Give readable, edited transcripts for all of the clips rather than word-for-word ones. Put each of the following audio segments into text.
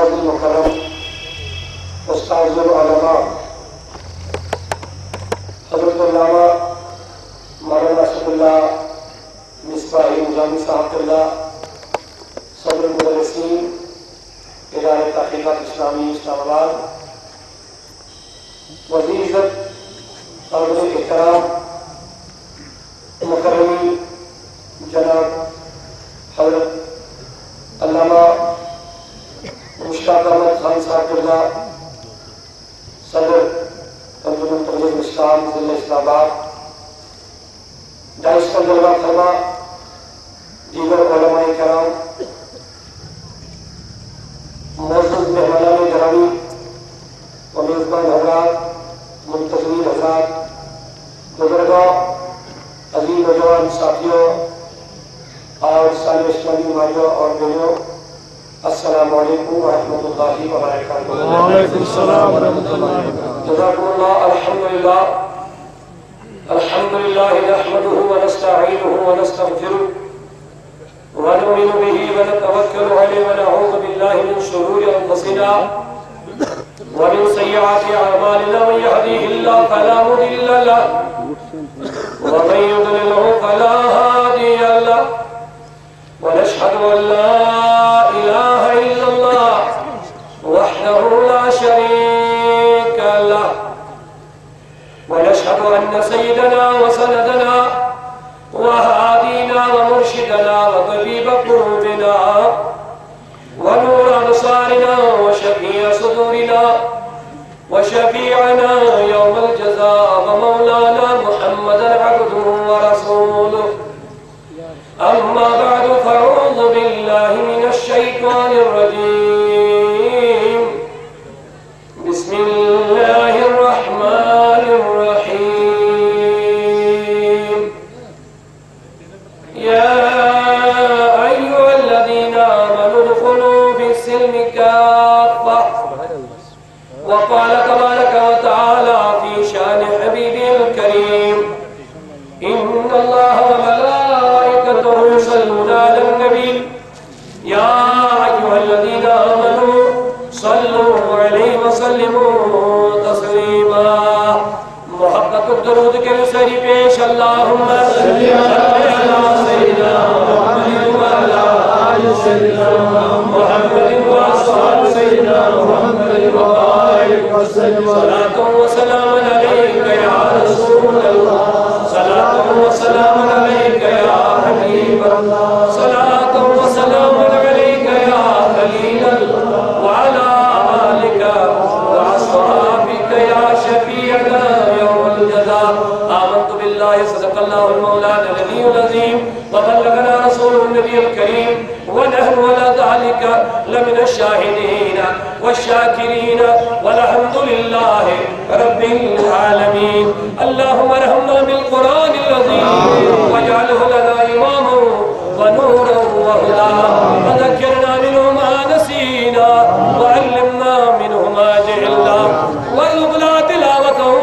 قاضی مکرم استاذ العلماء حضرت علامہ مولانا اسد اللہ مصباحی نظامی صاحب اللہ صدر المدرسین ادارہ تحقیقات اسلامی اسلام آباد، وزیر عزت طالب احترام مکرمی جناب حضرت علامہ مشتاق احمد خان صاحب اللہ صدر انجمن تبلیغ اسلام ضلع اسلام آباد، ڈائس پر جلوہ فرما دیگر علماء کرام، معزز مہمانان گرامی و میزبان حضرات، منتظرین حضرات، بزرگوں، عزیز نوجوان ساتھیوں اور سارے اسلامی بھائیوں اور بہنوں، السلام علیکم ورحمۃ اللہ وبرکاتہ۔ وعلیکم السلام ورحمۃ اللہ وبرکاتہ۔ جزاکم اللہ۔ الحمدللہ نحمده ونستعینه ونستغفره ونؤمن به ونتوکل علیہ ونعوذ باللہ من شرور انفسنا ومن سیئات اعمالنا، من يهده الله فلا مضل له ومن يضلله فلا هادي له، ونشهد ان لا اله الا الله وحده لا شريك له، ونشهد ان سيدنا وسندنا وهادينا ومرشدنا وطبيب قلوبنا ونور أبصارنا وشفيع صدورنا وشفيعنا يوم الجزاء ومولانا محمدا عبده ورسوله، أما بعد فأعوذ بالله من الشيطان الرجيم، بسم الله الرحمن الرحيم، يا أيها الذين آمنوا ادخلوا في السلم كافة، وقال تبارك وتعالى في شان حبيبه الكريم، إن الله وملائكته يصلون على النبي يا أيها الذين آمنوا صلوا عليه وسلموا تسليما۔ محبت الدرود کے سری پیش، اللہم صلی علی سیدنا محمد وعلی آل سیدنا محمد واصحاب سیدنا محمد وبارک وسلم۔ صلاۃ و سلام علیک یا رسول اللہ، صلاۃ و سلام علیک یا حبیب اللہ، صلاۃ و سلام علیک یا خلیل اللہ، وعلی آلک واصحابک یا شفیعنا یوم الجزاء۔ آمنت باللہ، صدق اللہ المولانا العلی العظیم، وبلغنا رسول النبی الکریم، ونحن على ذلك لمن الشاهدين والشاكرين، والحمد لله رب العالمين۔ اللهم ارحمنا بالقرآن العظيم واجعله لنا إماما ونورا وهدى، وذكرنا منه ما نسينا وعلمنا منه ما جهلنا، وارزقنا تلاوته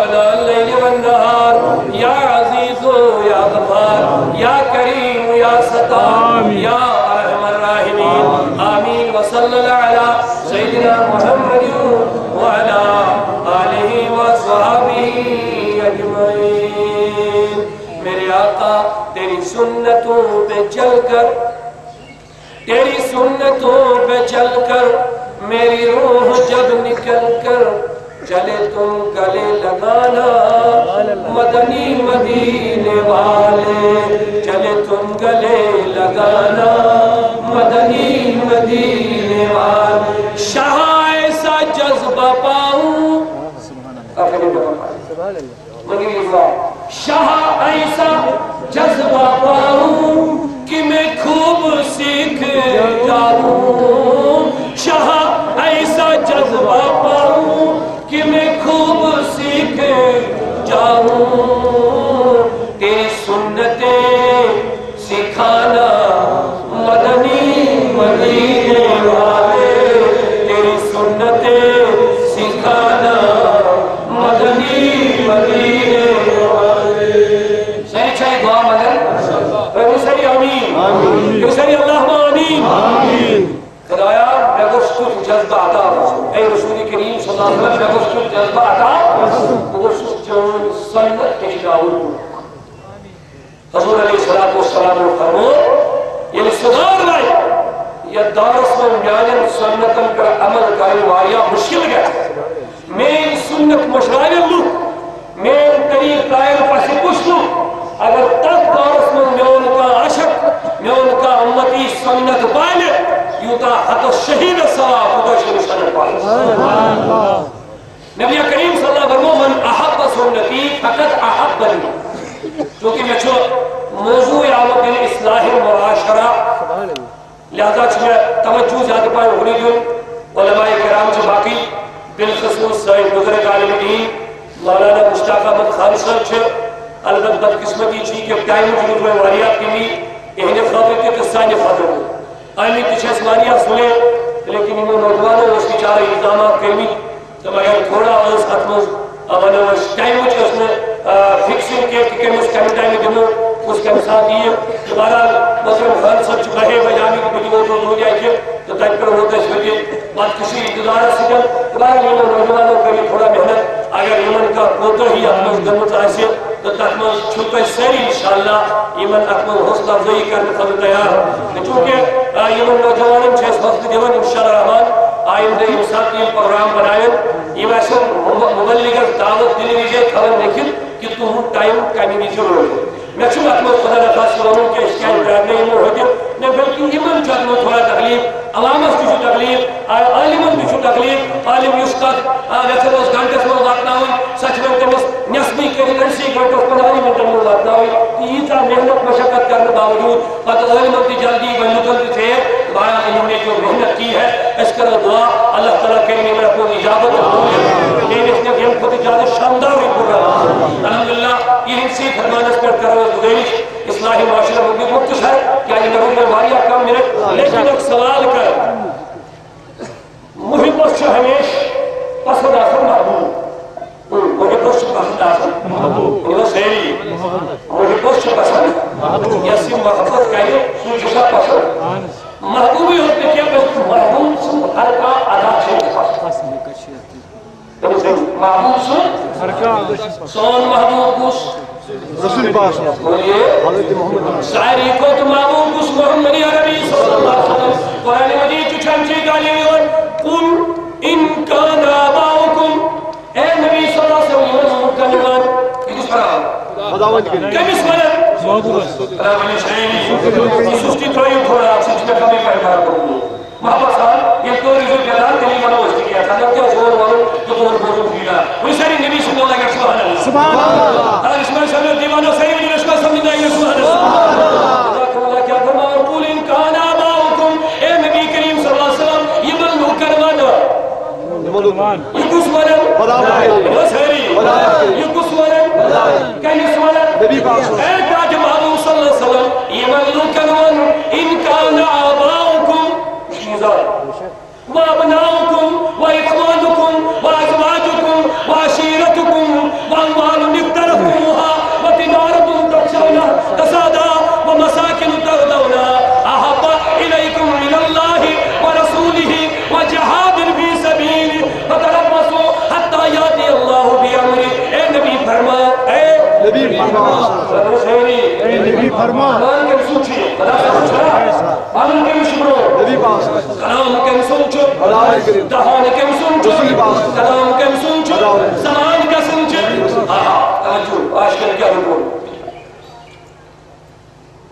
آناء الليل والنهار، يا عزيز يا غفار يا كريم يا ستار يا أرحم الراحمين، آمين۔ وصلى الله على سيدنا محمد وعلى آله وصحبه أجمعين۔ میرے آقا تیری سنتوں پہ چل کر، تیری سنتوں پہ چل کر میری روح جب نکل کر چلے تم گلے لگانا، مدنی مدینے والے چلے تم گلے لگانا، مدنی مدینے والے۔ شاہ ایسا جذبہ پاؤں، شاہ ایسا جذبہ پاؤں کہ میں خوب سیکھ جاؤں، شاہ ایسا جذبہ پاؤں کہ میں خوب سیکھ جاؤں، تیری سنتیں سکھانا چون سنت ہیچناؤن حضور علیہ السلام فرمو یہ صدار لائی یہ دارس میں میانن سنتن پر عمل کرنے وایا مشکل گیا میں سنت مشاہر لوگ میں طریق دائر پاسی پوچھ لوں اگر تک دارس میں میون کا عشق میون کا امتی سنت پائلے یوتا حق شہید ثواب خدا شریف پائلے نبی کریم صلی اللہ علیہ وسلم من احب سنتی فقط احبنی چونکہ میں چھو موضوع عالم بین اصلاح معاشرہ لہذا چھو میں توجہ زیادہ پائے ہونی دوں علماء کرام چھو باقی بالخصوص سائن بزرگ عالم دین مولانا مشتاق احمد خان صاحب چھو البت بدقسمتی چھی کہ ٹائم وجود میں واریات کی بھی اہنے خاطر کے قصہ نے خاطر ہو آئینی تیچھے واریات سنے لیکن انہوں نوجوانوں اس کی چارہ الزامات کرمی تو مگر تھوڑا اس اتموز ابانا اس ٹائم وچ اس نے فکسنگ کے کہ اس ٹائم دنوں اس کے مساعد یہ دوبارہ محترم خان صاحب چکاہے بیانی کی بڑی موضوع ہو جائے کہ تو تاک پر ہوتا ہے اس وقت بات کسی انتظار سکن دوبارہ یہ نوجوانوں کے لیے تھوڑا محنت اگر یمن کا کوتا ہی اتموز گرمت آئیسے تو تاکموز چھوٹا سیری انشاءاللہ یمن اتموز حوصلہ افزائی کرنے خود تیار چونکہ یمن نوجوانوں چھے اس وقت دیوان انشاءاللہ رحمان آئندہ امساق یہ پروگرام بنائیں یہ ویسے مبلغ دعوت دلی ویجے خبر نکل کہ تم ٹائم کمی بھی ضرور ہے میں چھو اتموز خدا نفاس کروں کہ اس کیا انتراب نہیں ہو گیا میں بلکہ یمن جو اتموز تھوڑا تکلیف عوامت کی جو تکلیف عالمن کی جو تکلیف عالم یسقط ویسے اس گھنٹے میں بات نہ ہوئی سچ میں تمس نسبی کے انسی گھنٹے اس 15 منٹ میں بات نہ ہوئی کہ یہ تھا محنت مشقت کرنے باوجود پتہ عالمن کی جلدی بندوقن تھے بایا انہوں نے جو محنت کی ہے اس کا دعا اللہ تعالیٰ کے لیے میں اپنی اجابت کروں لیکن اس نے ہم خود اجازت شاندار ہوئی پروگرام الحمدللہ یہ انسی فرمانس پر کرو گزارش اصلاحی معاشرہ ہوگی مختصر کیا یہ نظر میں واریہ کم منٹ لیکن ایک سوال کر محب سے ہمیش پسند آسن محبوب محب سے پسند آسن محبوب یہ سیری محب سے پسند یسی محبت کہے سوچا پسند محبوبی ہوتے کیا کہ محبوب سے ہر کا ادا سے پسند محبوب سے سون محبوب کس رسول پاک حضرت محمد شاعری کو تو محبوب کس محمد عربی صلی اللہ علیہ وسلم قرآن مجید جو چھمچے گالی ہوئے قل ان کان آباؤکم اے نبی صلی اللہ علیہ وسلم محمد کا نمان یہ کس پر خداوند کے کم اس مرد رابطی شہری سستی تھوڑی تھوڑا سچ میں کمی پیدا کروں محبت صاحب یہ تو رجوع جلال کے لیے منو اس کیا تھا جب کیا زور والوں تو دور بولوں گیلا وہی ساری نبی صلی اللہ علیہ وسلم سبحان اللہ اور اس میں سمجھے دیوانوں سے ہی مجھے اس کا سمجھنا ہے سبحان اللہ اللہ کیا فرما اور قول ان کان آباؤکم اے نبی کریم صلی اللہ علیہ وسلم یہ من مکر من یہ کس من وہ ساری یہ کس من کہنی سوالت نبی پاک اے تاج محبوب صلی اللہ علیہ وسلم یہ من مکر من ان کان آباؤکم وابناؤكم واخوانكم وازواجكم وعشيرتكم واموال اقترفتموها وتجارة تخشون كسادها ومساكن ترضونها احب اليكم من الله ورسوله وجهاد في سبيله فتربصوا حتى ياتي الله بامره اے نبی فرما اے نبی فرما اے نبی فرما قرآن کے سوچیے خدا سے پوچھا قرآن کے شکرو نبی پاک کلام کم سنچو دہان کم سنچو کلام کم سنچو زمان کا سنچو توجہ آج کل کیا حکم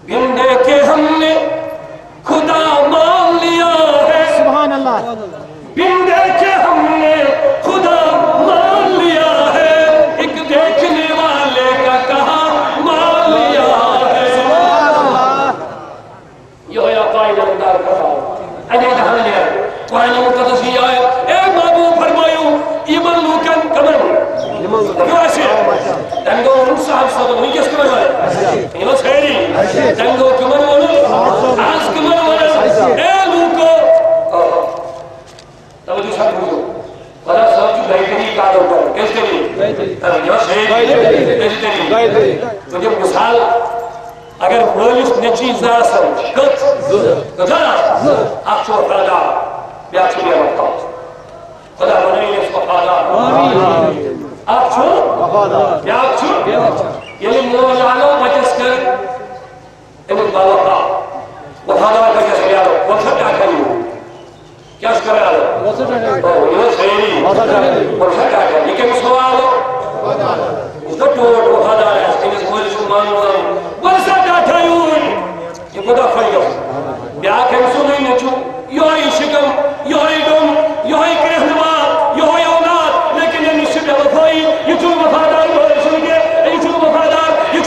بندے کے ہم نے خدا مان لیا ہے سبحان اللہ بندے کے ہم نے خدا مان لیا ہے ایک دیکھنے والے کا کہا مان لیا ہے یہ ہے قائد اندار کہا اجھے دہان لیا قرآن مقدس یہ آئے اے محبوب فرمایو ایمان لوکن کمن کیوں ایسے دنگو صاحب صاحب نہیں کس کمن والے یہ سہری دنگو کمن والے آس کمن والے اے لوکو توجہ ساتھ ہوئے بڑا صاحب جو بہتری کار ہوتا ہے کس کے لیے یہ سہری تجھے مثال اگر مولس نچی زاسن کت اکشو فردا بیاچو بیا مقام خدا بنائی اس وفادار آپ چھو کیا آپ چھو یعنی مولانو بچس کر انہیں باوقا وفادار بچس کر یارو وقت کیا کریو کیا شکر ہے آلو یہ سیری وقت کیا کریو یہ کم سوالو اس کا ٹوٹ وفادار ہے اس مولی سلمان مولانو وقت کیا کریو یہ خدا خیو بیا کم سنوی نچو یہی شکم یہی دم یہی کرہنما یہی اولاد لیکن یہ نشب وفائی یہ چون وفادار مولی سنگے یہ چون وفادار یہ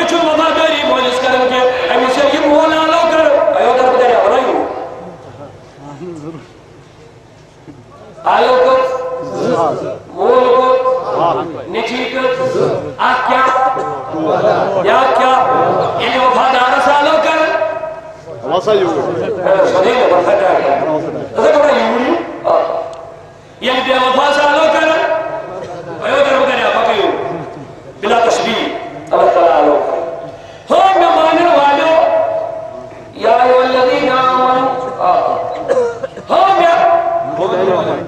چون وفاداری مولی سنگے ہمیشہ یہ مولا لو کر ایو در بدر آرائیو آلو کت مول کت نچی کت آہ کیا یا کیا یہ وفادار سالو کر واسا یو صدیق وفادار ہے کبھا یوری یہ بے وفا سالو کر ایو در بدر آرائیو بلا تشبیح اللہ تعالیٰ آلو کر ہم نمانے والو یا ایو الذین آمنوا ہم یا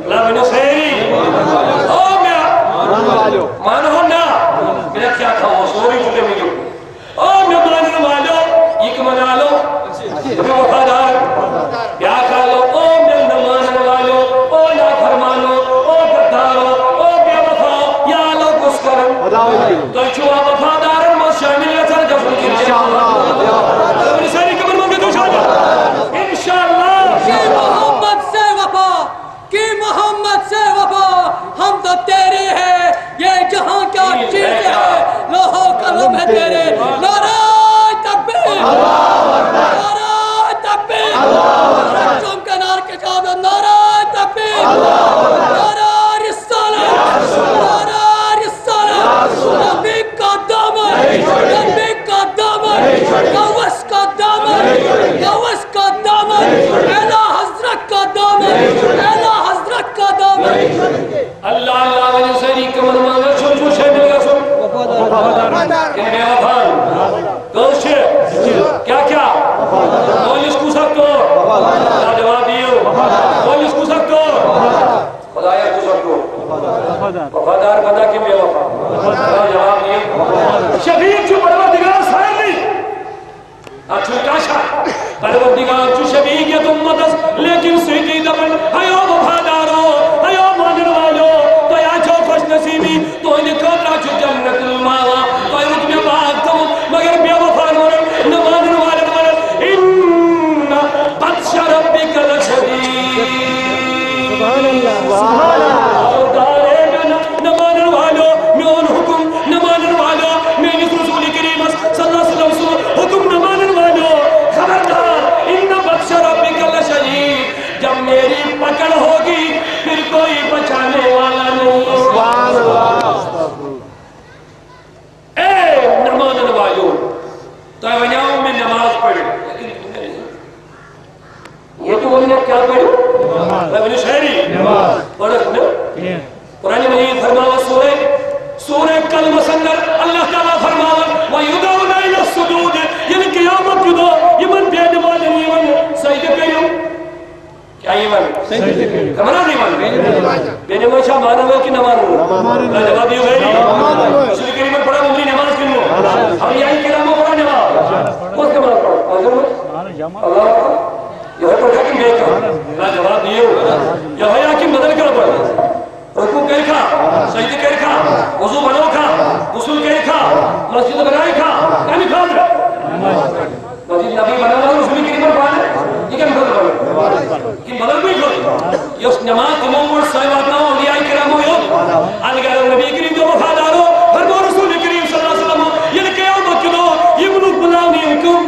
لا من سیری ہم یا مانو نا میرا کیا تھا وہ سوری چکے میں جو ہم یا مانو والو ایک منا لو بے وفادار یا کھا لو او میں نمانے والو او نا فرمانو او گدارو او بے وفاو یا لو کس کرن تو چوہ وفادار مو شامل ہے سر جب کی انشاءاللہ ساری کمر مانگے تو انشاءاللہ کہ محمد سے وفا کہ محمد سے وفا ہم تو تیرے ہیں یہ جہاں کیا چیز ہے لوہو قلم ہے تیرے نعرہ تکبیر نعرہ تکبیر سچوں کا نار کے جاب نعرہ تکبیر نعرہ رسالت نعرہ رسالت نبی کا دامن نبی کا دامن گوس کا دامن گوس کا دامن اعلیٰ حضرت کا دامن اعلیٰ حضرت کا دامن اللہ اللہ ولی سری کمر مانگا چھو چھو شہ مل گا سو کہ بے وفان دوشے کیا کیا پولیس کو سکتو اللہ جواب دیو پولیس کو سکتو خدایہ کو سکتو وفادار بندہ کی بے وفا اللہ جواب دیو شفیق چھو پروردگار سائر نہیں اچھو کاشا پروردگار چھو شفیق یا تم مدس لیکن سیدی دبن ہیو وفادارو ہیو مانن والو تو یا چھو خوش نصیبی تو انہیں قدرہ چھو جنت المالا تو انہیں میں باغ تم مگر بے وفان ورن نمانن والن ورن ان بطش ربک لشدید سبحان اللہ نمانن والو میون حکم نمانن والو میں اس رسول کریم صلی اللہ علیہ وسلم حکم نمانن والو خبردار ان بطش ربک لشدید جب میری پکڑ ہوگی پھر کوئی بچانے والا نہیں سبحان اللہ اے نمانن والو تو ونیاؤں میں نماز پڑھیں یہ تو انہیں کیا پڑھیں میں شہری پڑھت میں قرآن مجید فرماوا سورہ کلم سندر اللہ تعالیٰ فرماوا وَيُدَوْنَ إِلَى السُّجُودِ یعنی قیامت کی دو یمن بے نماز یمن سجدہ کریو کیا یمن کمرہ یمن بے نماز شاہ مانا ہو کہ نہ مانو اللہ جواب دیو گئی رسول کریم پڑھا مملی نماز کنو ہم یہی کراموں پڑھا نماز کون کمرہ پڑھا اللہ یہ ہے پر حکم بے کا اللہ جواب دیو یہ ہے حکم بدل کر پڑھا رکوع کر کھا سجدہ کر کھا وضو بناو کھا غسل کر کھا مسجد بنائے کھا یعنی کھا مسجد نبی بنانا رسول کریم پڑھا یہ کیا مطلب کہ بدل کوئی کھو یہ نماز تمام اور صحیحات نہ ہو اولیاء کرام ہو آلگر نبی کریم جو وفادارو فرمو رسول کریم صلی اللہ علیہ وسلم یہ قیامت کے دو یہ ملوک بلاؤنی حکم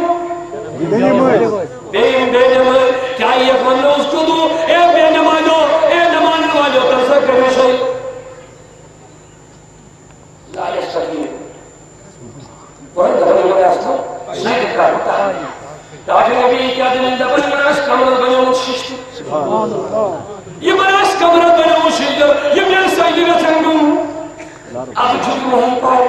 بے نماز کیا یہ منو اس کو دو اے بے نمازو اے نماز والو تنسک کرنے شئی لا یستقیم قرآن دبنی میں اسنا سید کا ہوتا ہے تاکہ نبی کیا دن دبنی میں اس کمرہ بنیوں ششت یہ براس کمرہ بنیوں ششت یہ میرے سید رچنگوں اب جھک نہیں پائے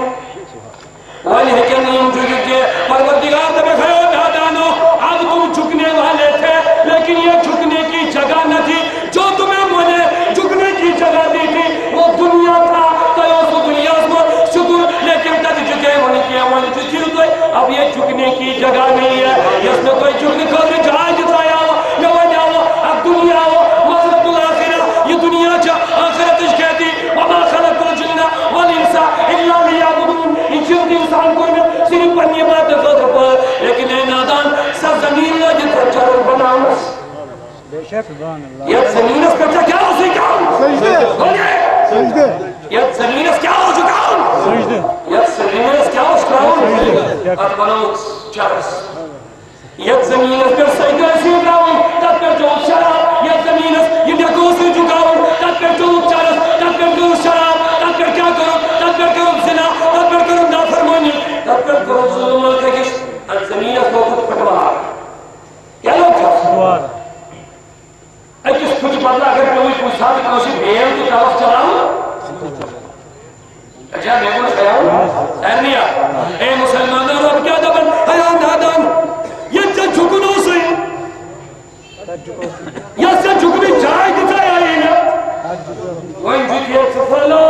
والی حکم نہیں جھک کے پروردگار تبے خیو دادانو اب تم جھکنے والے تھے لیکن یہ جھکنے کی جگہ نہ تھی جو تمہیں مجھے جھکنے کی جگہ دی تھی وہ دنیا تھا تو جھکنے کی جگہ نہیں ہے اس میں کوئی جھکنے کو جائے جتایا ہو نہ ونیاو اب دنیا ہو مزرت الآخرہ یہ دنیا چا آخرت اس کہتی وما خلق الجن والانس الا لیعبدون یہ جن انسان کو صرف پنی بات خاطر پر لیکن اے نادان سب زمین لا جتر چرل بنامس یہ زمین اس پر کیا ہو سکتا سجدے یہ زمین اس کیا ہو چکا یہ زمین اس کیا ہو چکا اور بناؤ چرس یہ زمین اس پر سجدہ سیدھا تب پر جو شراب یہ زمین اس یہ دیکھو سے چکا تب پر جو چرس تب پر جو شراب تب پر کیا کرو تب پر کرو زنا تب پر کرو نافرمانی تب پر کرو ظلم الکش اور زمین اس کو خود پٹوا کیا لوگ کیا ایکس کچھ بدلا اگر کوئی پوچھتا کہ کسی بیل کی طرف چلاؤ اچھا میں کچھ خیال ارنیا اے مسلمانوں رب کیا دبن حیان دادان یہ سے جھکنوں سے یہ سے جھکنی جائے دکھائی آئی ہے وَإِنْ جُتْيَتْ فَلَا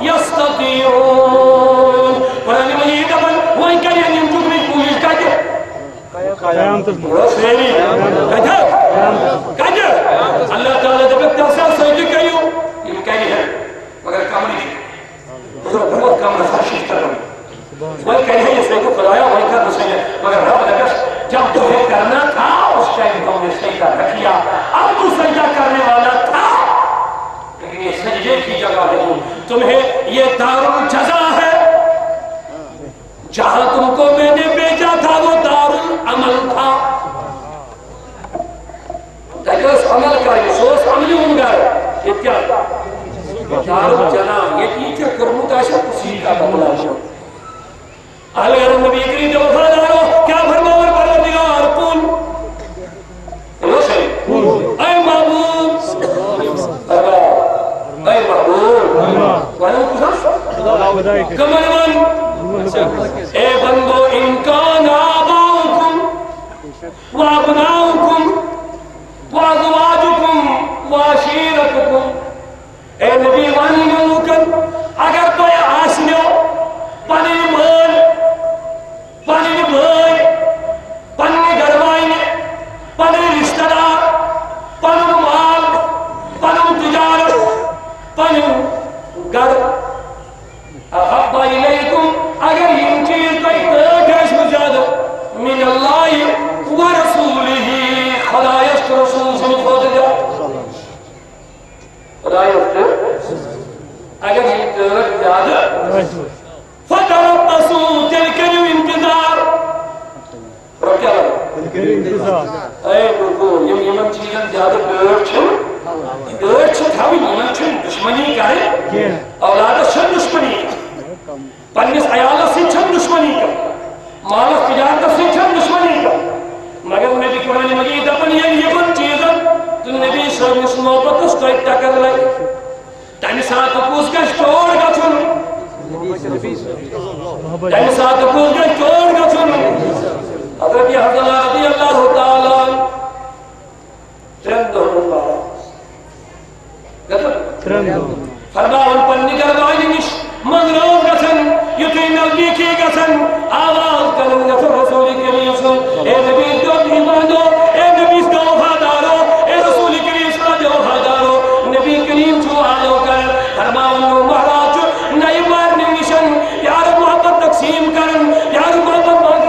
يَسْتَطِيعُونَ قرآن مجید دبن وَإِنْ كَرِيَنِ جھکنی پولیس کا کے رسیری کہا اللہ تعالیٰ جب تحصیل سجدی کہیو یہ کہی ہے مگر کام نہیں بہت کام نظر شیش کر رہا وہی کہی ہے یہ سجدی خدایا وہی کر رسے ہیں مگر رب لگش جب تمہیں کرنا تھا اس ٹائم تم نے سجدہ رکھیا اب تو سجدہ کرنے والا تھا لیکن یہ سجدے کی جگہ ہے تمہیں یہ دار الجزا ہے جہاں تم کو میں نے بیجا تھا وہ دار العمل تھا تجلس عمل کا یہ سوس عملی ہوں گا یہ کیا دار الجنام یہ ٹیچر کرمو کا شک اسی کا بملا شک اہل ارم نبی کریم جو وفادارو کیا فرماور پروردگار قول اللہ سے اے محبوب اے محبوب وہاں کچھ کمل من اے بندو انکان آباؤکم وابناؤکم وازواجکم واشیرتکم اے نبی وانی ملوکن اگر تو یہ آسنیو پانی مال پانی بھائی پانی گھروائن پانی رشتہ دار پانی مال پانی تجارت پانی گھر احب الیکم اگر یہ چیز تو ایک ہے مجادہ من اللہ ورسولہ خدایست رسول سے خود دیا خدایست اگر یہ درد زیادہ فتربصوا تلك الانتظار رب کیا لگا اے بلکل یمن چیزن زیادہ درد چھو یمن چھن دشمنی کرے اولاد چھن دشمنی پنیس عیالت سے چھن دشمنی کا مالت تجارت سے چھن دشمنی کا مگر نبی قرآن مجید اپنی یمن چیزن تو نبی صلی اللہ علیہ وسلم محبت اس کو اتکر لگے تانی ساتھ کس کا شور کا چھن تانی ساتھ کس کا شور کا چھن حضرت حضرت رضی اللہ تعالی ترندو اللہ فرماون پنی گردائی نش منگرو گسن یتی نلبیکی گسن آواز کرن گسن رسول کریم صلی اے نبی دو ایمانو اے نبی دو وفادارو اے رسول کریم صلی دو وفادارو نبی کریم جو آلو کر فرماون مہراج نئی بار نشن یار محبت تقسیم کرن یار محبت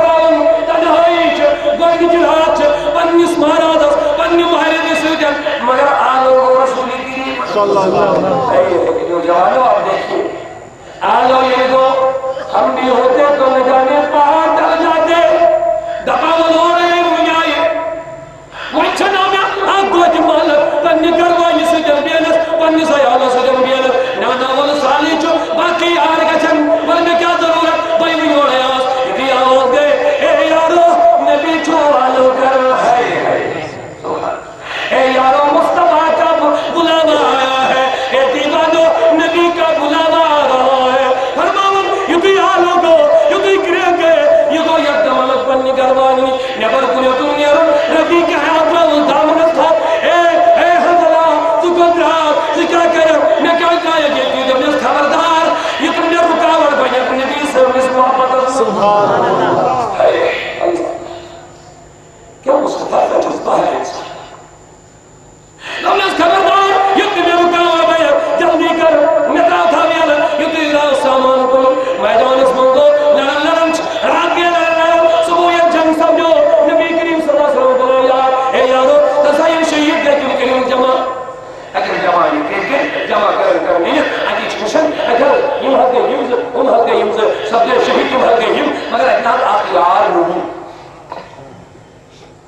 رومی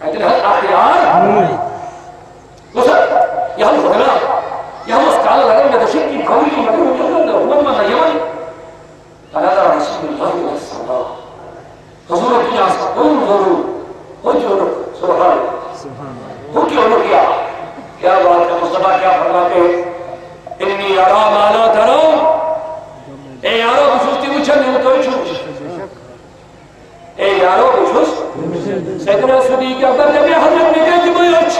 کہتے ہیں اخیار یہاں خدنا یہاں مسکال لگن میں دشن کی قولی کی مدر مجھے ہوا مانا یمن فلادا رسول اللہ علیہ وسلم حضور کی آسا انظروا حجر سبحان ہو کی انہوں کیا بات ہے مصطفیٰ کیا فرماتے انی ارا مالا ترو اے یارو بشوستی وچھن نہیں تو چھوچ اے یارو بشوس سیدنا صدیق اکبر نبی حضرت نے کہا جمعی اچھ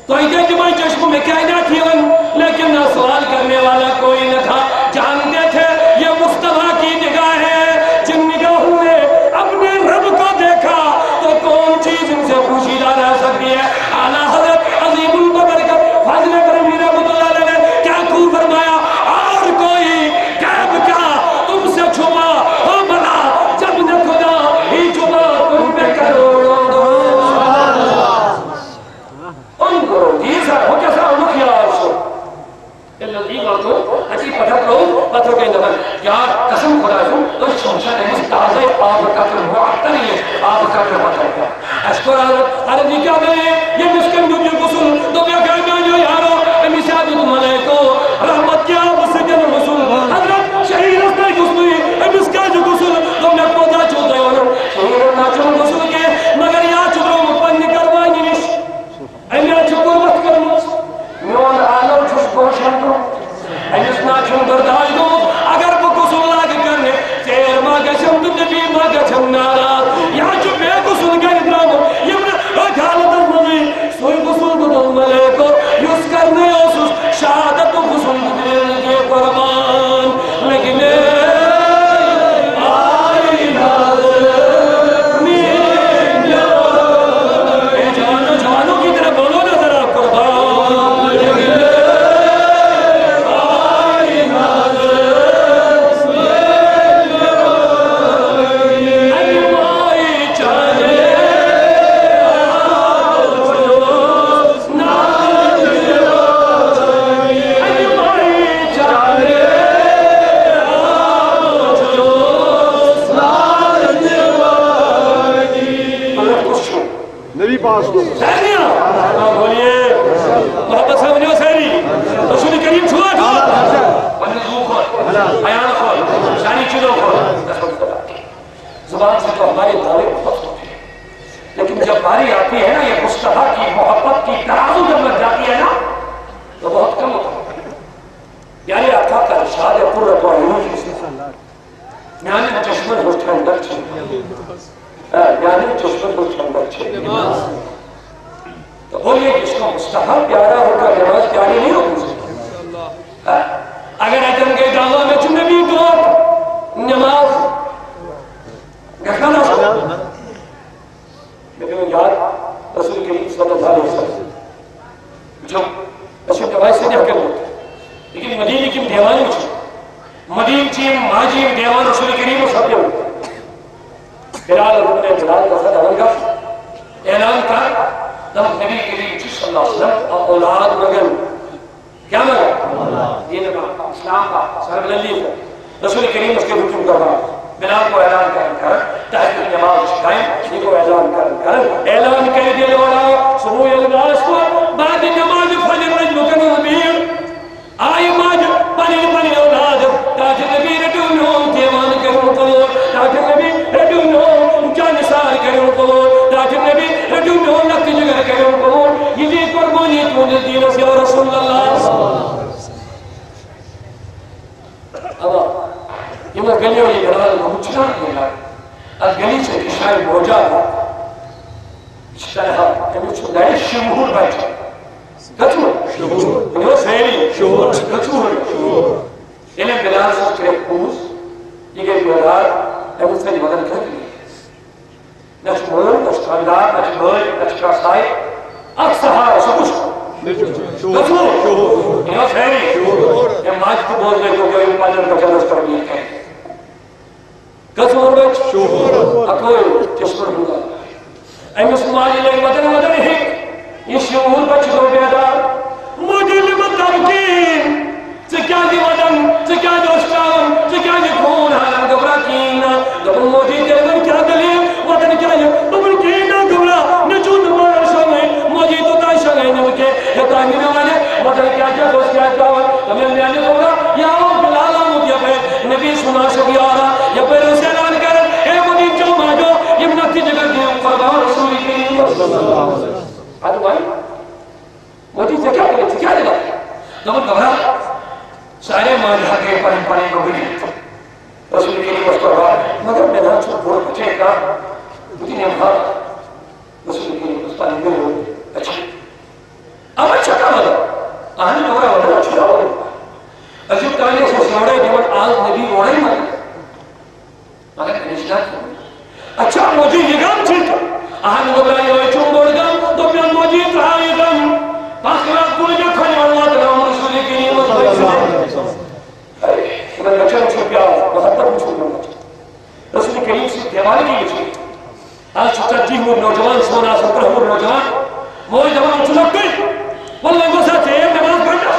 تو ایدے جمعی چشموں میں کائنات ہی ان لیکن نہ سوال کرنے والا کوئی نہ تھا جانتے تھے یہ مصطفیٰ کی نگاہ ہے جن نگاہوں نے اپنے رب کو دیکھا تو کون چیز ان سے پوشیدہ رہ سکتی ہے اعلیٰ حضرت عظیم البرکت فضل کرمی رحمت اللہ علیہ نے کیا کو فرمایا اور کوئی غیب کا تم سے چھپا ہو بنا جب نہ خدا ہی چھپا تم پہ کروڑوں ان کو دیسا ہو کیسا مکھیا آرسو اللہ دی باتوں اچھی پتھر لو پتھر کے اندر یار قسم خدا جو تو شمشہ نے مستعزے آپ کا کر معاقتا نہیں ہے آپ کا کر پتھر کا اشکر حضرت جی کیا کریں یہ مسکن جو یہ غسل تو کیا کہنا جو یارو امی سعادت ملیکو رحمت کیا مسکن غسل حضرت شہیر اس نے غسلی امی مسکن جو غسل تو میں پودا چھوٹے ہونا شہیر ناچن غسل کے مگر یا چھوڑو مپن کروانی نش امی چھوڑو مت کرنا میون آلو چھوش گوشن تو امی ناچن برداشت دو اگر وہ غسل لاگ کرنے تیر ماں گشم تو نبی ماں گشم نارا یا چھو بے غسل کر ادرام سوئی غسل بدل ملیکو یس کرنے اسوس شہادت غسل بدل کے قربان لیکن آئی ناظر مین جوانوں کی طرح بولو نا ذرا قربان لیکن آئی ناظر آئی چاہے نبی پاس کو سہریاں بولیے محبت سامنے ہو سہری رسول کریم چھوا چھوا بندے دو خود بیان خود شانی چیزوں خود زبان سے تو ہمارے دعوے بہت ہوتے ہیں لیکن جب باری آتی ہے نا یہ مصطفیٰ کی محبت کی ترازو جب لگ جاتی ہے نا تو بہت کم ہوتا ہے یعنی آقا کا ارشاد ہے قرۃ اعین میانے چشمن ہوشت اندر چھے یعنی چشمن ہوشت اندر چھے تو بولیے جس کو مصطفیٰ پیارا ہوگا نماز پیاری نہیں ہوگی اگر ایتم کے دعویٰ میں چنے بھی تو نماز گھٹنا نہ ہو لیکن یاد رسول کریم صلی اللہ علیہ وسلم جو رسول نماز سے نہیں حکم ہوتا لیکن مدینی کی دیوانی چھو مدین چیم ماجیم دیوان رسول کریم سب جو بلال رب نے بلال کا صد اول کا اعلان کر دم نبی کریم صلی اللہ علیہ وسلم اولاد مگن کیا مگن دین کا اسلام کا سربلندی کا رسول کریم اس کے حکم کرنا بلال کو اعلان کر تحقیق نماز شکائیں یہ کو اعلان کر اعلان کر دیا لولا صبح الناس کو بعد نماز فجر رجل کنو بیر آئی ماج پنی پنی اولاد تاکہ نبی رٹونوں دیوان کروں قلور تاکہ نبی رٹونوں جانسار کروں قلور تاکہ نبی رٹونوں لکھ جگر کروں قلور یہ جی قربانی تون دین سے رسول اللہ اب یہ میں گلیوں یہ گرال مجھنا گیا اب گلی سے کشائی موجا تھا اشترہا کمی چھوڑا شمہور بیٹھا کچھو انہوں سہری کچھو انہیں بلال سے کرے پوز یہ کہ بلال ایمون سے مدن کر لی نچ مول نچ خاندار نچ بھائی نچ کاسائی اکسہا سب کچھ کچھو انہوں سہری یہ ماج کو بول دے کو کہ پانچن کا جلس کر لی ہے کچھو بچ اکوئی چشمر ہوگا ایمون سے ماجی لے مدن ہی یہ شعور بچ دو بیدار مجھے لمن تمکین چکیا دی ودن چکیا دی اشتاون چکیا دی خون حالم گبرا کین دبن موجی تیرگن کیا دلیل آدھو بھائی موٹی سے کیا کرے کیا دے گا نمت گھبرا سارے ماجہ کے پڑھیں کو بھی رسول کریم مستقبال مگر میں نہ چھوٹ بھوڑ بچے کا بودی نے بھا رسول کریم مستقبال میں ہو اچھا اب اچھا کام ہے آہن گھبرا ہونا اچھا ہوگا عجب تانے سے سوڑے جب آز نبی روڑے ہی مگر نشنات اچھا مجھے یہ گام چھتا آہن گھبرا یہ چون بوڑ گام تو پیان مجھے ترہا یہ گام پاکرات کو جو کھنے اللہ تعالیٰ رسول کریم مستقبال میں بچوں چھو پیا محبت چھو پیا رسول کریم سے دیوانے کی چھو آج چھتا جی ہوئے نوجوان سونا سترہ ہوئے نوجوان موئی جوان چلک گئی واللہ کو ساتھ ہے نماز پڑھنا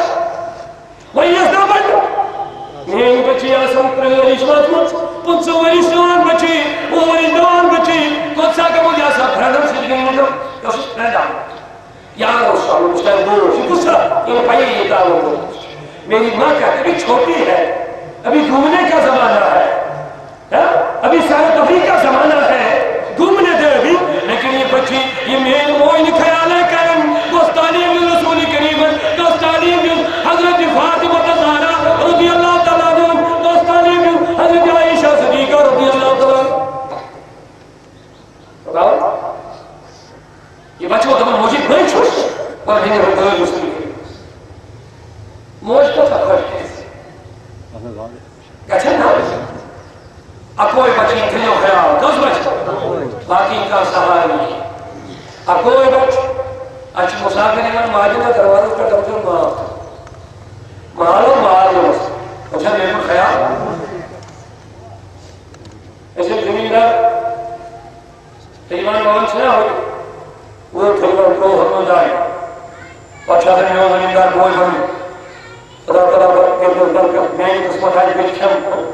وہی ازدہ پڑھنا یہ بچی آسان پرہوری شمات مجھ پنسوری شمات بچی اوری دوان بچی کچھ سا کمو جاسا پرہنم سے گئی مجھو کسوس پیدا یا رسول اللہ مجھے دور سے کچھ سا یہ پہلے یہ تعلق ہو میری ماں کہتے ابھی چھوٹی ہے ابھی گھومنے کا زمانہ ہے ابھی سارے تفریح کا زمانہ ہے گھومنے دے ابھی لیکن یہ بچی یہ میل موئی خیال ہے کرن دوستانی میں رسول کریم دوستانی میں حضرت فاطمہ زہرا رضی اللہ تعالیٰ عنہ دوستانی میں حضرت عائشہ صدیقہ رضی اللہ تعالیٰ یہ بچہ وہ دماغ مجھے نہیں چھوڑ اور میں نے رضی رسول کریم موج تو تھا خرد کچھ نہ اکوئی بچی تھیو خیال دس بچ باقی کا سوال نہیں اکوئی بچ اچھ مسافر من ماجنہ دروازہ کا دفتر مالو مالو اچھا میرے خیال ایسے زمیندار تیمان موان سے نہ ہوئی وہ تیمان کو ہم جائیں پچھا سے میرے زمیندار بوئی بھنی خدا تعالیٰ برکت میں یہ قسمت آج بیچ کھیم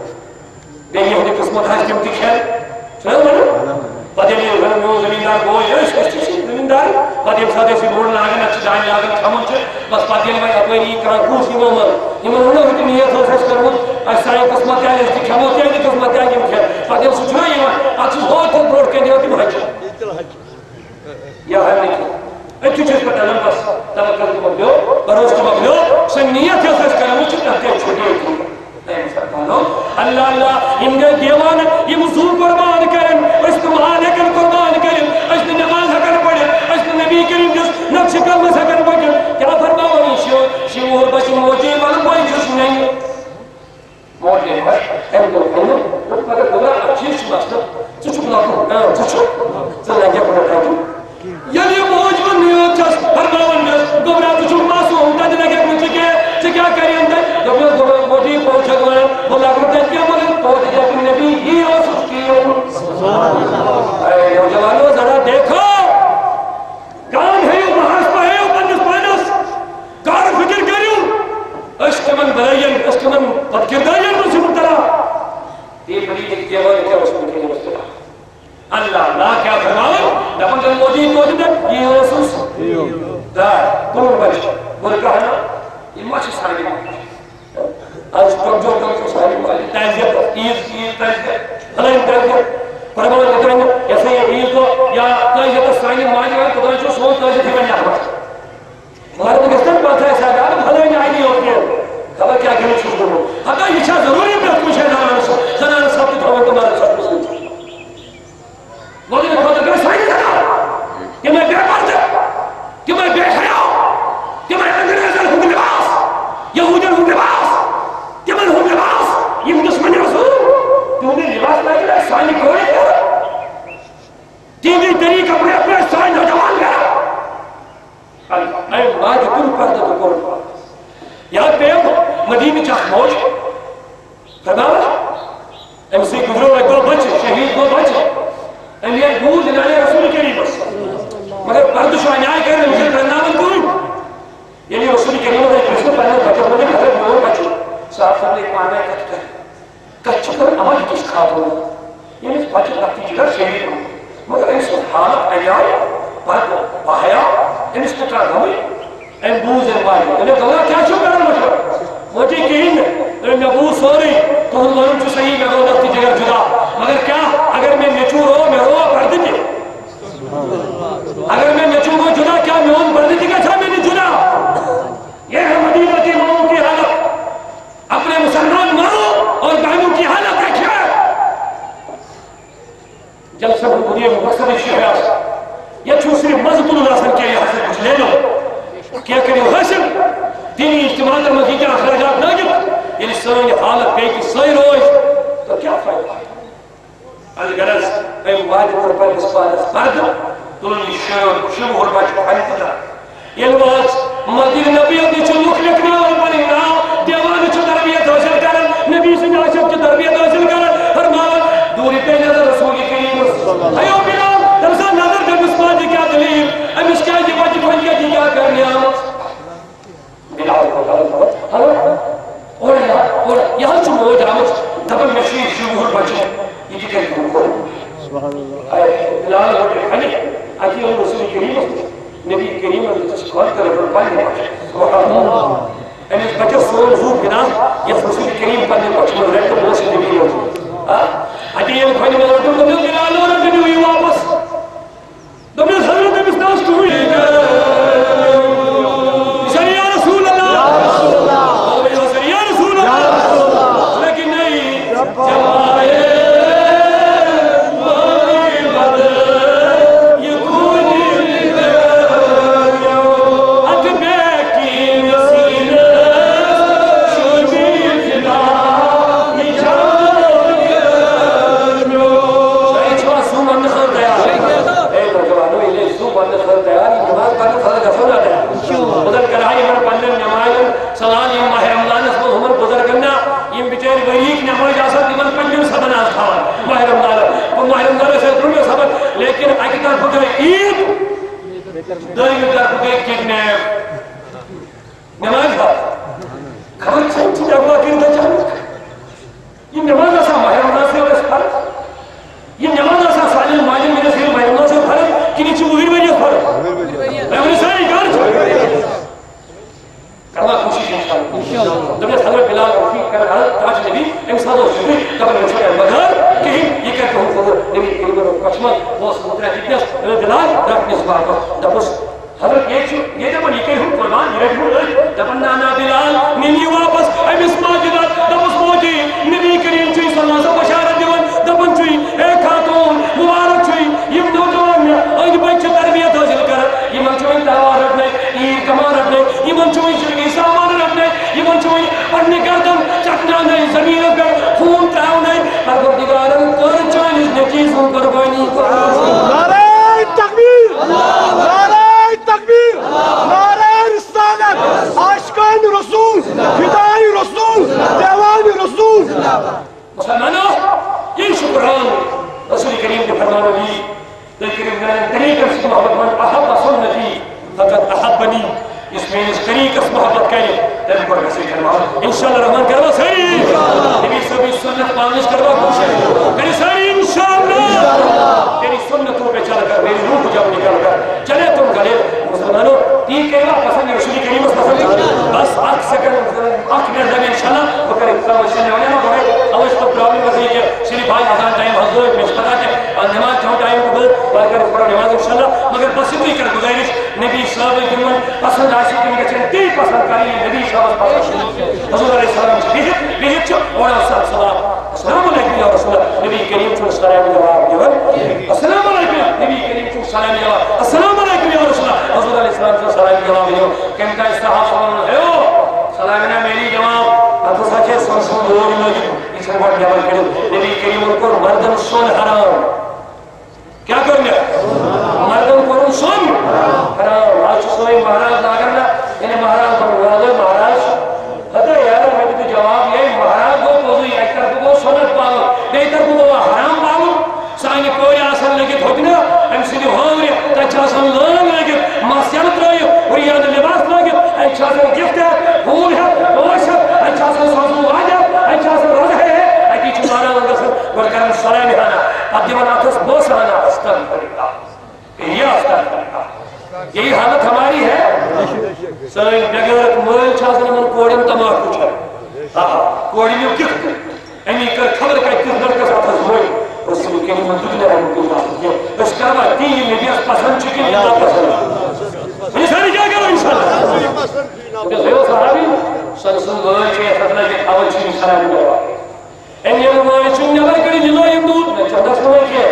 میں یہ قسمت آج کیم تی کھیم سنو بڑھو پدیم یہ زمیندار گوئی ہے زمیندار پدیم سادے سی بوڑن آگن اچھ جائیں آگن کھمن چھے بس پدیم میں اپنی یہ کرانکوس کی مومن یہ من ہونا ہوتی نیت ہو سیس کرمون اچھ سائیں قسمت آج اس کی کھموت ہے یہ قسمت آج کیم کھیم پدیم سچنا یہ من اچھ بہت تک بروڑ کے دیوتی بھائی یا ہے نہیں کھیم ایچو چیز پر تعلم بس توقع کی مبلیو بروز کی مبلیو سنیت ہے سیس کرمون چھتا تے چھوٹی ہوتی اللہ اللہ ان کے دیوان یہ مصور قربان کرن استعمال کر قربان کرن اجد نماز کر پڑے اجد نبی کریم جس نقش کلمہ سے کر پڑے کیا فرماؤں شیور بچ موجی والا کوئی جس نہیں موجی ہے ایم دو ہم مگر دوبرا اچھی شماسنا چچو بلاکو چچو چلیں گے پڑھا ہے یعنی موج من نیو چس فرماؤں جس دوبرا چچو ماسو تا جنہ کے پوچھ کے کیا کریں اندر دوبرا موجی پہنچا گئے بولا کرتے کیا مگر پہنچ جب نبی ہی ہو سکتی ہو اے نوجوانوں ذرا دیکھو کام ہے یہ محاس پہ ہے پندس پانس کار فکر کریوں عشق من برائین عشق من بدکردائین من سے مطلع یہ بڑی ایک دیوان کیا اس میں کہنے مستقبل اللہ اللہ کیا فرماؤں لپن جن موجی موجود ہے یہ ہو سکتی دار دور بچ بول کہنا یہ ماچی سارے گئے آج کم جو کم سے ساری والی تعزیت عید تعزیت بھلائی تعزیت فرمان اتریں گے ایسے یہ عید کو یا تعزیت سائن مانی ہے تو جو سوچ تعزیت ہی بنیا ہوا مہارت مستن بات ہے ایسا گا بھلائی نہیں آئی ہوتی ہے خبر کیا کہنے چھوٹ دوں حقا یہ چھا ضروری ہے کہ مجھے زنان سب کی تھوڑا تمہارے ساتھ مسلم مولی نے کہا کہ سائن کرنا کہ میں بے مرد کہ میں بے حیاء کہ میں انگریزن ہوں لباس یہودن ہوں لباس کہ من ہوں لباس یہ دشمن رسول تو نے لباس لائے گئے سائن کوئی ہے تیوی طریق اپنے اپنے سائن نوجوان گیا اے ماج تم پردہ تو کون یاد پہ مدینہ چاک موج فرمایا ایم سی گزرو ایک دو بچے شہید دو بچے ایم یہ دور جنانے رسول کریم مگر پردش و انیائی کرنے مجھے کرنامن کوئی یعنی رسول کریم نے کسے پہلے بچے ہونے حضرت نور بچے صاحب صاحب نے ایک معنی کچھ کر کچھ کر عمل کس خواب ہونا یعنی بچے لگتی جگر شہید ہوں مگر این سبحانہ انیائی پرد باہیا این اس کترہ گھوئی این بوز این بائی انہیں کہا کیا چھو کرنا مشکل مجھے کہیں میں نبو سوری تو ہم لوگوں کو صحیح میں رو لگتی جگر جدا مگر کیا اگر میں نچور ہو میں رو پرد جے اگر سب دنیا میں مقصد شہر یہ صرف مذہب الحسن کے یہاں سے کچھ لے لو کیا کرو حاصل دینی اجتماع میں یہ اخراجات نہ یعنی سانی حالت پہ کہ سوئی روز تو کیا فائدہ الغرض ایم واحد پر پردس پارس پرد دلنی شمور بچ حنفتا یلواز مدیر نبی اپنی چلوک لکھنا اور پڑھیں ناو دیوان چو تربیت حاصل کرن نبی سے عاشق چو تربیت حاصل کرن فرمان دوری پہ نظر رسول کریم ایو بلال درسا نظر در مسپاہ دی کیا دلیل امیش کیا جی بچ بھنگیا جی کیا کرنی آمد بلال کو اور یہاں چو موج آمد دبن مشیر شمور بچ یہ جی کہتے ہیں بلال ہوتے ہیں آجی ہم رسول کریم نبی کریم نے تشکر کرے پر پانی سبحان اللہ ان اس بچے سون زو بنا یہ رسول کریم پانی پچھ میں رہتے ہیں سے نبی ہو آجی یہ پانی میں تو بلال اور کبھی ہوئی واپس تو میں حضرت مستاش کو ہوئی یا رسول اللہ یا رسول اللہ لیکن نہیں جمائے لیکن اکی طرف گئے عید دوئی طرف گئے کڈنیپ نماز بات خبر چھنچی اگلا کرتا چاہتا یہ نماز ایسا ماہ رمضان سے اور اس فرق یہ نماز ایسا سالن ماجن میرے سے ماہ رمضان سے فرق کہ نیچے وہیر بجے فرق میں انہیں سارے اکار چھوڑ کرنا کوشش انشاءاللہ جب حضرت بلال رفیق کر رہا تاج نبی امساد و شکر قبل مجھے مگر کہ یہ کہتے ہوں فضل نبی کریم کچمل وہ سمترہ جتنس بلال رکھنے اس بار کو دبس حضرت یہ جب یہ کہے ہوں قربان یہ رکھنے دبن نانا بلال منی واپس امس ماجدات دبس موجی نبی کریم چوئی صلی اللہ علیہ وسلم بشارت دیون دبن چوئی اے خاتون مبارک چوئی یہ نوجوان میں آج بچے تربیت حاصل کر یہ من چوئی تہوار رکھنے عید کمان رکھنے یہ من چوئی شرکی سامان رکھنے یہ من چوئی پڑھنے گردن چکنا نہیں زمین پر خون تراؤ نہیں پروردگارن کر چانس نچیزوں قربانی نعرہ تکبیر نعرہ تکبیر نعرہ رسالت عاشقان رسول فدائی رسول دیوان رسول مسلمانوں یہ شکران رسول کریم کے فرمانوں بھی لیکن میں طریقہ سے محبت من احب سنتی فقط احبنی اس میں اس طریقہ سے محبت کریں تیرے پر کسی کروا انشاءاللہ رحمان کروا ساری نبی سبی سنت پانش کروا خوشے میری ساری انشاءاللہ تیری سنتوں پہ چل کر میری روح جب نکل کر چلے تم گلے مسلمانوں تین کہوا پسند ہے رسول کریم پسند بس آنکھ سکن آنکھ میں لگے انشاءاللہ وہ کرے سمجھنے والے نہ بڑھے اوش کو پرابلم وزی ہے شریف بھائی آزان ٹائم حضور میں شکتا ہے نماز چاہوں ٹائم کو بل باقر پڑھا نماز انشاءاللہ مگر بس اتنی کر گزارش نبی صاحب جنون پسند آشی کی نگہ چلے تی پسند کری نبی صاحب پسند حضور علیہ السلام بیہت چو اور السلام علیکم یا رسول اللہ نبی کریم چون سلام جواب دیور السلام علیکم نبی کریم چون سلام جواب السلام علیکم یا رسول اللہ حضور علیہ السلام چون سلام جواب دیور کم کا استحاب سلام ہے سلامنا میری جواب اتو سچے سنسون دوری لگی اس میں بڑھ جواب کریں نبی کریم کو مردم سن حرام کیا کرنے مردم کو سن حرام آج سوئی مہاراج لاغرنا یعنی مہاراج بنوالے مہاراج حتی یار میں تو جواب یہ مہاراج کو پوزوئی ایک طرف کو سنت پاگو بہتر کو حرام پاگو سائنی کوئی آسان لگے تھوکنا ہم سیدھی ہوگری تچھا سن لان لگے ماسیانت رہی اور یاد لباس لگے اچھا سن گفت ہے پھول ہے گوش ہے اچھا سن سوزو آج ہے اچھا سن رض ہے ایتی چمارا لگا سن ورکرم سلامی آنا اب دیوان آتھس بوس آنا استغفراللہ یہ استغفراللہ یہی حالت ہماری ہے سائن بغیرت مول چھاسن من کوڑیم تماک کچھ ہے کوڑیم یو گفت امی کر خبر کا کس لڑکس آتھس موئی رسول کے لیے مندوق نے رہا ہے اس کروا تین نبی اس پسند چکی اللہ پسند یہ ساری کیا کرو انشاءاللہ غیو صحابی سنسن گوئی چھے فتنہ کے اول چین سلام گوا این یہ گوئی چین نبر کری جلو یم دود میں چندس گوئی کے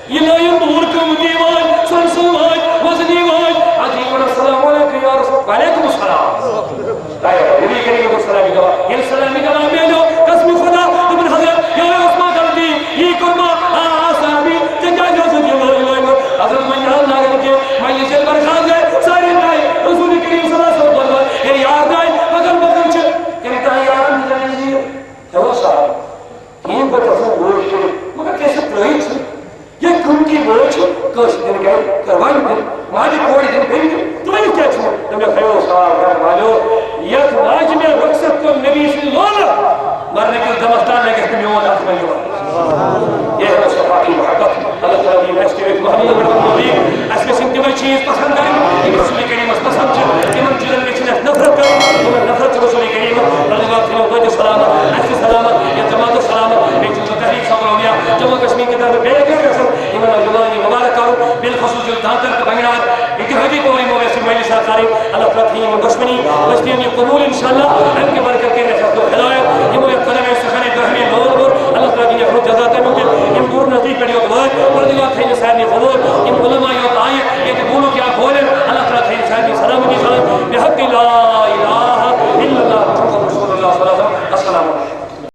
یہ لائن دور کم دیوان سنسل واج وزنی واج عظیم السلام علیکم یا رسول علیکم السلام نبی کریم کو سلامی گواہ یہ سلامی گواہ میں جو قسم خدا ابن حضرت یا عثمان غلطی یہ قربا آسابی جنجا جو سے حضرت منجال ناگن کے مجلس برخان گئے سارے نائے رسول کریم صلی اللہ علیہ وسلم یہ یاد آئے مگر مگر چھے کہتا ہے یارم جنیزیر جو صاحب یہ کو تفو گوش کے مگر کیسے پرہی چھے یہ کن کی بوچ کش دن گئے کروائی دن مالی کوڑی دن گئی تو یہ کیا چھو نبی خیو صاحب گھر والو یہ تلاج میں رخصت کو نبی سے لولا مرنے کے دمستان لگے کہ میون آت میں جو یہ ہے صفحہ کی محبت اللہ تعالیٰ دی ایسے ایک محلی مرکب اس میں سنتی میں چیز پسند کریں کہ رسول کریم اس پسند چھے امن جلن میں چھنے نفرت کریں نفرت رسول کریم اللہ تعالیٰ کی سلامت ایسی سلامت یہ جماعت سلامت ایک جو تحریک صبر ہو گیا جمع کشمیر کی طرف بیٹھ گئے ایمان اللہ مبارک کرو بالخصوص جو دانتر کا بنگنات ایک حجی کو وہی مویسی مجلس آکاری اللہ تعالیٰ دشمنی وشتیم قبول انشاءاللہ ان کے برکت